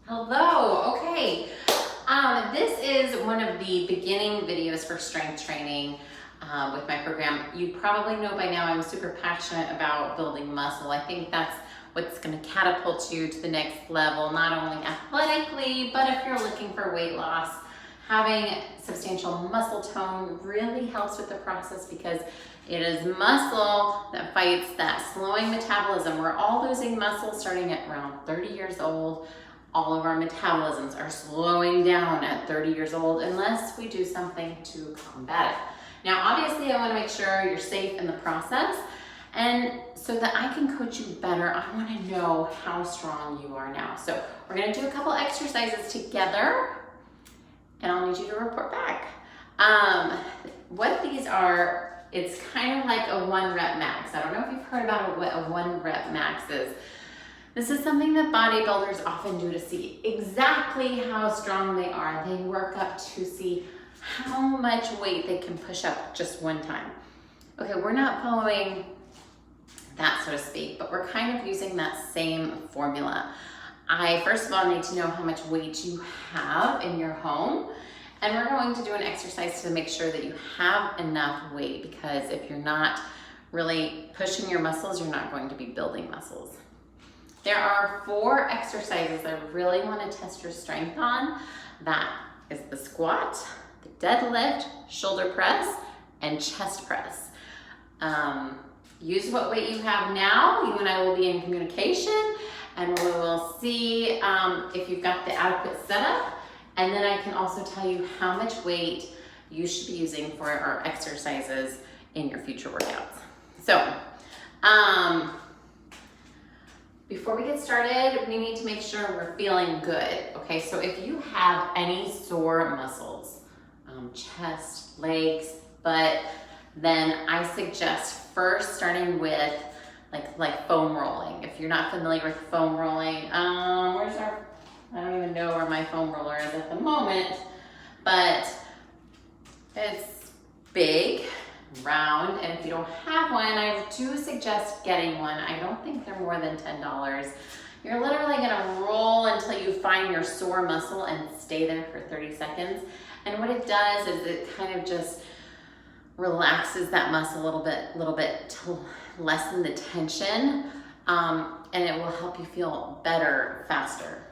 Hello, okay. This is one of the beginning videos for strength training with my program. You probably know by now I'm super passionate about building muscle. I think that's what's going to catapult you to the next level, not only athletically, but if you're looking for weight loss. Having substantial muscle tone really helps with the process because it is muscle that fights that slowing metabolism. We're all losing muscle starting at around 30 years old. All of our metabolisms are slowing down at 30 years old unless we do something to combat it. Now, obviously, I want to make sure you're safe in the process. And so that I can coach you better, I want to know how strong you are now. So we're going to do a couple exercises together and I'll need you to report back. What these are, it's kind of like a 1 rep max. I don't know if you've heard about what a 1 rep max is. This is something that bodybuilders often do to see exactly how strong they are. They work up to see how much weight they can push up just one time. Okay, we're not following that, so to speak, but we're kind of using that same formula. I first of all need to know how much weight you have in your home, and we're going to do an exercise to make sure that you have enough weight, because if you're not really pushing your muscles, you're not going to be building muscles. There are 4 exercises I really want to test your strength on. That is the squat, the deadlift, shoulder press, and chest press. Use what weight you have now. You and I will be in communication, and we will see if you've got the adequate setup. And then I can also tell you how much weight you should be using for our exercises in your future workouts. So, before we get started, we need to make sure we're feeling good, okay? So if you have any sore muscles, chest, legs, butt, then I suggest first starting with like foam rolling. If you're not familiar with foam rolling, I don't even know where my foam roller is at the moment, but it's big, round, and if you don't have one, I do suggest getting one. I don't think they're more than $10. You're literally gonna roll until you find your sore muscle and stay there for 30 seconds. And what it does is it kind of just relaxes that muscle a little bit to lessen the tension, and it will help you feel better faster.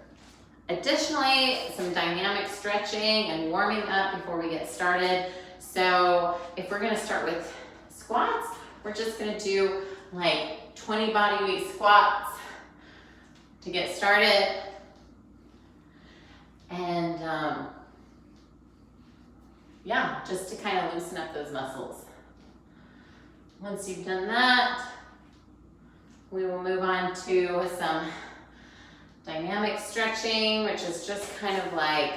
Additionally, some dynamic stretching and warming up before we get started. So if we're gonna start with squats, we're just gonna do like 20 body weight squats to get started. And yeah, just to kind of loosen up those muscles. Once you've done that, we will move on to some dynamic stretching, which is just kind of like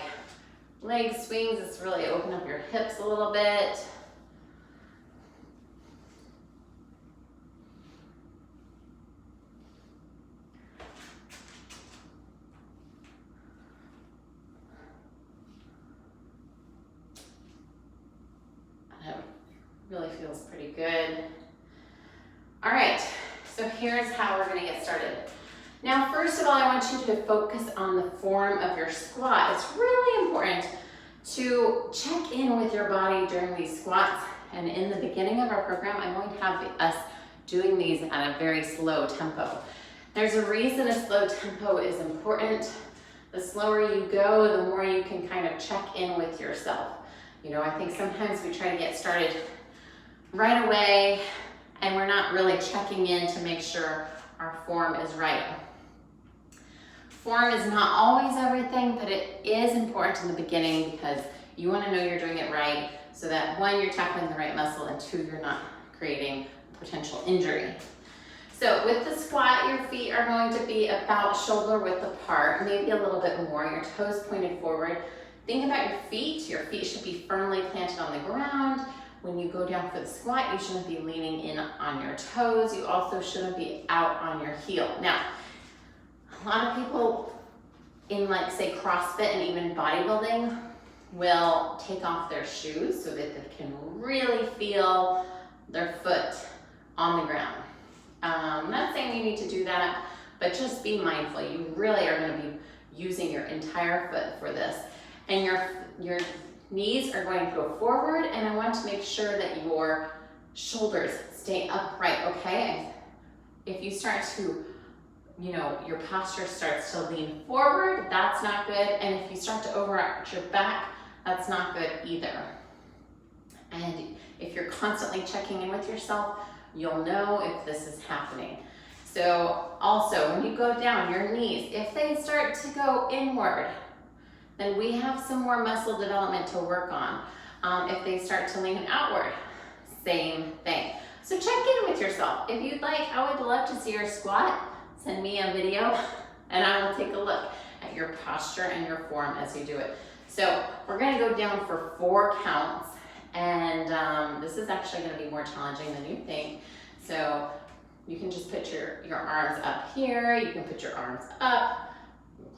leg swings. It's really open up your hips a little bit. That really feels pretty good. All right, so here's how we're gonna get started. Now, first of all, I want you to focus on the form of your squat. It's really important to check in with your body during these squats. And in the beginning of our program, I'm going to have us doing these at a very slow tempo. There's a reason a slow tempo is important. The slower you go, the more you can kind of check in with yourself. You know, I think sometimes we try to get started right away and we're not really checking in to make sure our form is right. Form is not always everything, but it is important in the beginning because you want to know you're doing it right so that 1, you're tackling the right muscle, and 2, you're not creating potential injury. So with the squat, your feet are going to be about shoulder width apart, maybe a little bit more, your toes pointed forward. Think about your feet. Your feet should be firmly planted on the ground. When you go down for the squat, you shouldn't be leaning in on your toes. You also shouldn't be out on your heel. Now, a lot of people in like say CrossFit and even bodybuilding will take off their shoes so that they can really feel their foot on the ground. I'm not saying you need to do that, but just be mindful. You really are going to be using your entire foot for this. And your knees are going to go forward, and I want to make sure that your shoulders stay upright, okay? If you start to, your posture starts to lean forward, that's not good. And if you start to overarch your back, that's not good either. And if you're constantly checking in with yourself, you'll know if this is happening. So also, when you go down, your knees, if they start to go inward, then we have some more muscle development to work on. If they start to lean outward, same thing. So check in with yourself. If you'd like, I would love to see your squat. Send me a video and I will take a look at your posture and your form as you do it. So we're gonna go down for 4 counts, and this is actually gonna be more challenging than you think. So you can just put your arms up here, you can put your arms up,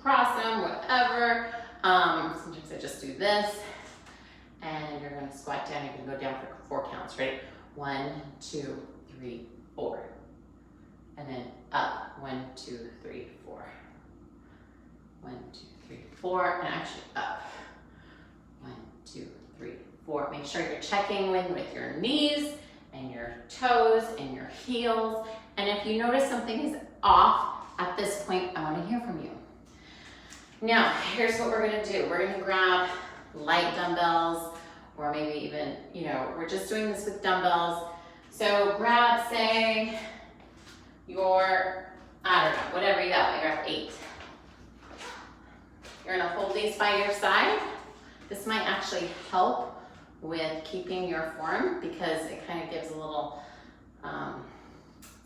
cross them, whatever. Sometimes I just do this, and you're gonna squat down. You can go down for 4 counts, right? 1, 2, 3, 4. And then up, 1, 2, 3, 4. 1, 2, 3, 4, and actually up. 1, 2, 3, 4. Make sure you're checking in with your knees and your toes and your heels. And if you notice something is off at this point, I want to hear from you. Now, here's what we're gonna do. We're gonna grab light dumbbells, or maybe even, we're just doing this with dumbbells. So grab, say, I don't know, whatever you got, you're at 8. You're gonna hold these by your side. This might actually help with keeping your form because it kind of gives a little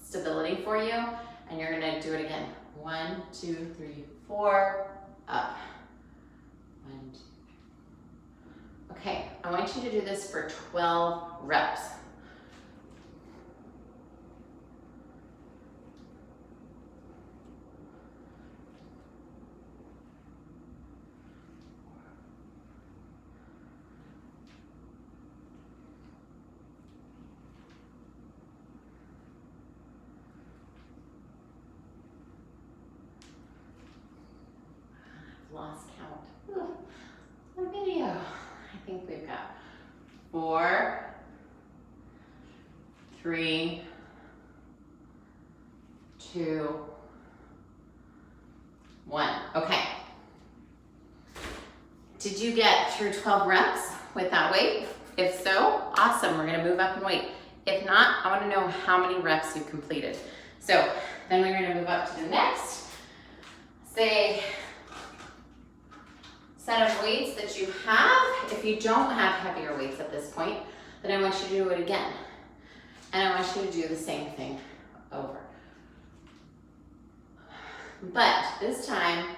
stability for you. And you're gonna do it again. 1, 2, 3, 4, up. 1, 2. Okay, I want you to do this for 12 reps. Lost count. The video. I think we've got 4, 3, 2, 1. Okay. Did you get through 12 reps with that weight? If so, awesome. We're gonna move up in weight. If not, I wanna know how many reps you completed. So then we're gonna move up to the next. Say, set of weights that you have. If you don't have heavier weights at this point, then I want you to do it again. And I want you to do the same thing over. But this time,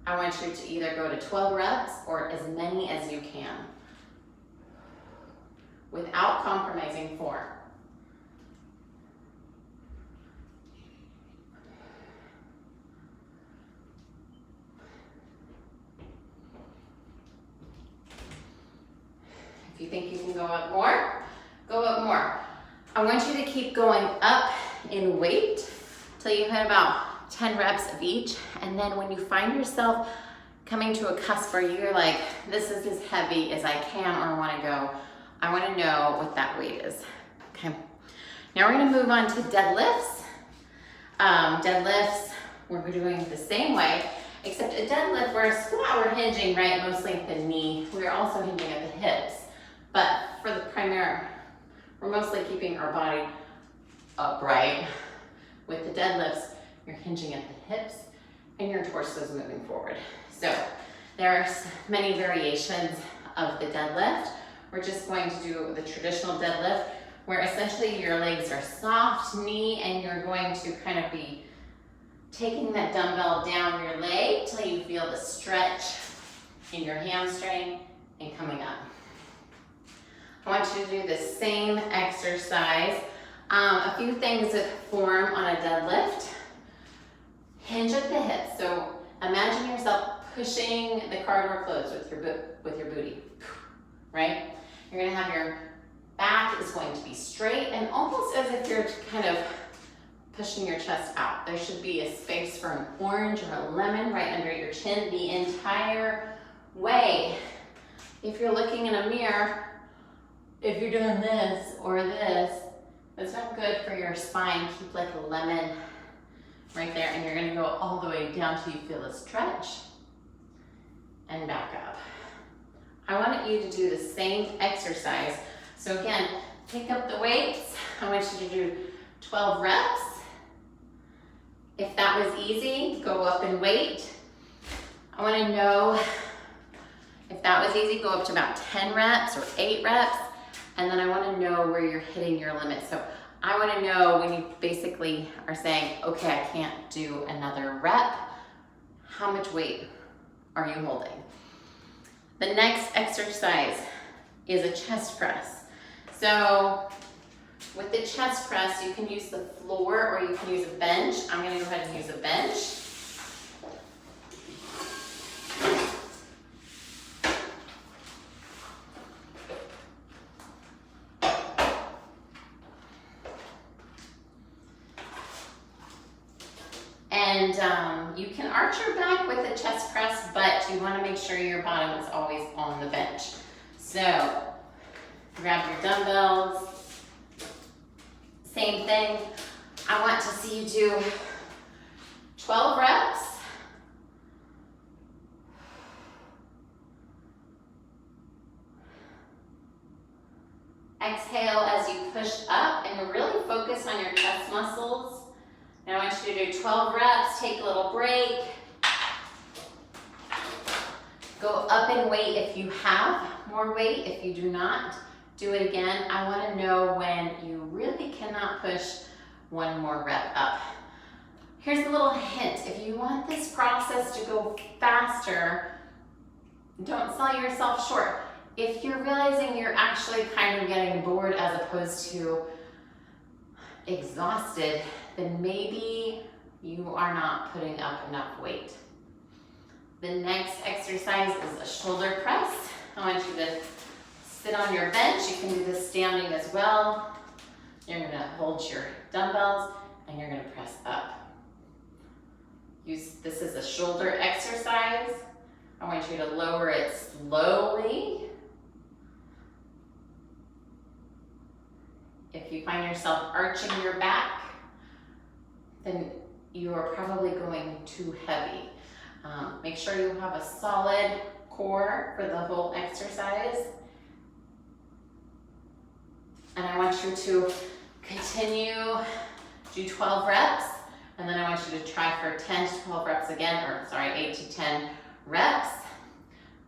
I want you to either go to 12 reps or as many as you can without compromising form. If you think you can go up more, go up more. I want you to keep going up in weight till you hit about 10 reps of each. And then when you find yourself coming to a cusp where you're like, this is as heavy as I can or want to go, I want to know what that weight is. Okay. Now we're going to move on to deadlifts. Deadlifts, we're doing the same way, except a deadlift, where a squat, we're hinging, right, mostly at the knee. We're also hinging at the hips. But for the primary, we're mostly keeping our body upright. With the deadlifts, you're hinging at the hips and your torso is moving forward. So there are many variations of the deadlift. We're just going to do the traditional deadlift, where essentially your legs are soft, knee, and you're going to kind of be taking that dumbbell down your leg till you feel the stretch in your hamstring and coming up. I want you to do the same exercise. A few things that form on a deadlift. Hinge at the hips. So imagine yourself pushing the car door closed with your booty, right? You're gonna have your back is going to be straight and almost as if you're kind of pushing your chest out. There should be a space for an orange or a lemon right under your chin the entire way. If you're looking in a mirror, if you're doing this or this, that's not good for your spine. Keep like a lemon right there, and you're gonna go all the way down till you feel a stretch and back up. I want you to do the same exercise. So again, pick up the weights. I want you to do 12 reps. If that was easy, go up in weight. I want to know if that was easy, go up to about 10 reps or 8 reps. And then I want to know where you're hitting your limit. So I want to know when you basically are saying, okay, I can't do another rep, how much weight are you holding? The next exercise is a chest press. So with the chest press, you can use the floor or you can use a bench. I'm gonna go ahead and use a bench. And you can arch your back with a chest press, but you wanna make sure your bottom is always on the bench. So grab your dumbbells. Same thing, I want to see you do 12 reps. Exhale as you push up and really focus on your chest muscles. Now I want you to do 12 reps, take a little break. Go up in weight if you have more weight. If you do not, do it again. I want to know when you really cannot push one more rep up. Here's a little hint. If you want this process to go faster, don't sell yourself short. If you're realizing you're actually kind of getting bored as opposed to exhausted, then maybe you are not putting up enough weight. The next exercise is a shoulder press. I want you to sit on your bench. You can do this standing as well. You're gonna hold your dumbbells and you're gonna press up. This is a shoulder exercise. I want you to lower it slowly. If you find yourself arching your back, then you are probably going too heavy. Make sure you have a solid core for the whole exercise. And I want you to continue, do 12 reps, and then I want you to try for 10 to 12 reps again, or sorry, 8 to 10 reps.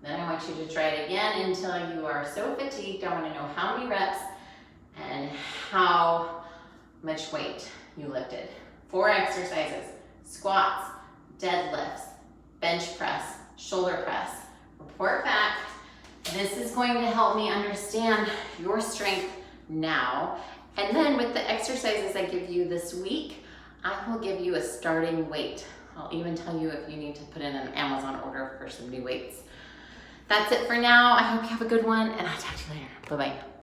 Then I want you to try it again until you are so fatigued. I want to know how many reps and how much weight you lifted. 4 exercises: squats, deadlifts, bench press, shoulder press. Report back. This is going to help me understand your strength now. And then with the exercises I give you this week, I will give you a starting weight. I'll even tell you if you need to put in an Amazon order for some new weights. That's it for now. I hope you have a good one, and I'll talk to you later. Bye-bye.